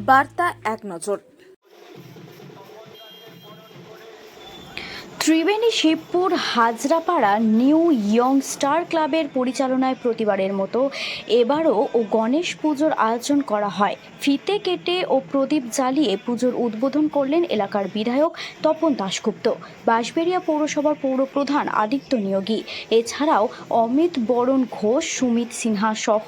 বার্তা এক নজর। Triveni Shibpur Hazrapara new young star ক্লাবের পরিচালনায় প্রতিবারের মতো এবারও গণেশ পুজোর আয়োজন করা হয়। ফিতে কেটে ও প্রদীপ জ্বালিয়ে পুজোর উদ্বোধন করলেন এলাকার বিধায়ক তপন দাশগুপ্ত, বাঁশবেড়িয়া পৌরসভার পৌরপ্রধান আদিত্য নিয়োগী। এছাড়াও অমিত বরণ ঘোষ, সুমিত সিনহা সহ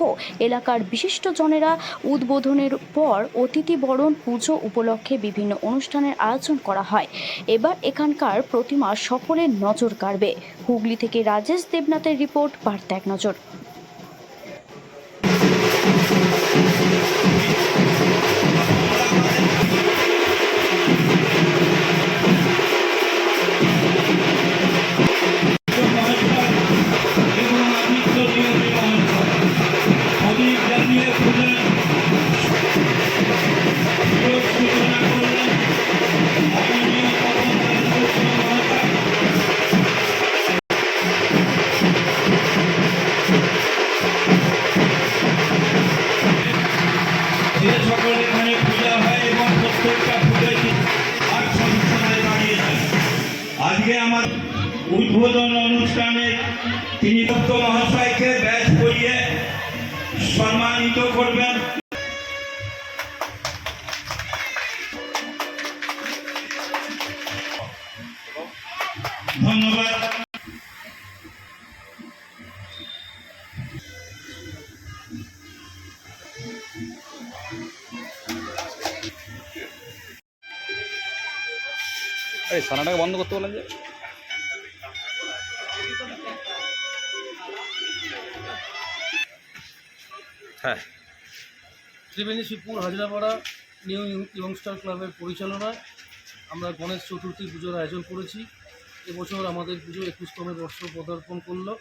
এলাকার বিশিষ্টজনেরা উদ্বোধনের পর অতিথি বরণ পুজো উপলক্ষে বিভিন্ন অনুষ্ঠানের আয়োজন করা হয়। এবার এখানকার প্রতিমা সকলের নজর কাড়বে। হুগলি থেকে রাজেশ দেবনাথের রিপোর্ট, বার্তা এক নজর। আজকে আমার উদ্বোধন অনুষ্ঠানে তিনি দত্ত মহাশয়কে ব্যাচ করিয়ে সম্মানিত করবেন। ধন্যবাদ। এই সানাটাকে বন্ধ করতে বলেন যে। হ্যাঁ, Triveni Shibpur Hazrapara new young star ক্লাবের পরিচালনায় আমরা গণেশ চতুর্থী পুজোর আয়োজন করেছি। এবছর আমাদের পুজো 21তম বর্ষ পদার্পণ করলো।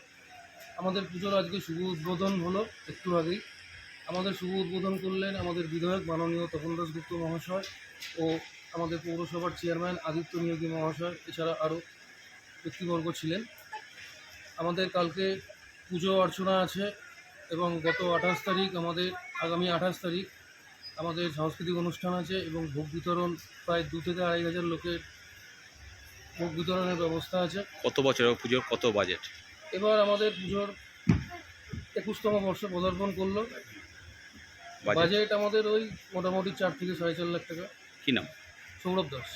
আমাদের পুজোর আজকে শুভ উদ্বোধন হলো একটু আগেই। আমাদের শুভ উদ্বোধন করলেন আমাদের বিধায়ক মাননীয় তপন দাশগুপ্ত মহাশয় ও আমাদের পৌরসভার চেয়ারম্যান আদিত্য নিয়োগী মহাশয়, এছাড়া আরও ব্যক্তিবর্গ ছিলেন। আমাদের কালকে পুজো অর্চনা আছে এবং গত 28 তারিখ আগামী 28 তারিখ আমাদের সাংস্কৃতিক অনুষ্ঠান আছে এবং ভোগ বিতরণ, প্রায় 2 থেকে 2.5 হাজার লোকের ভোগ বিতরণের ব্যবস্থা আছে। কত বছরের পুজোর কত বাজেট? এবার আমাদের পুজোর 21তম বর্ষ পদার্পণ করলো। বাজেট আমাদের ওই মোটামুটি 4 থেকে 4.5 লাখ টাকা। কি নাম? সৌরভ দাস।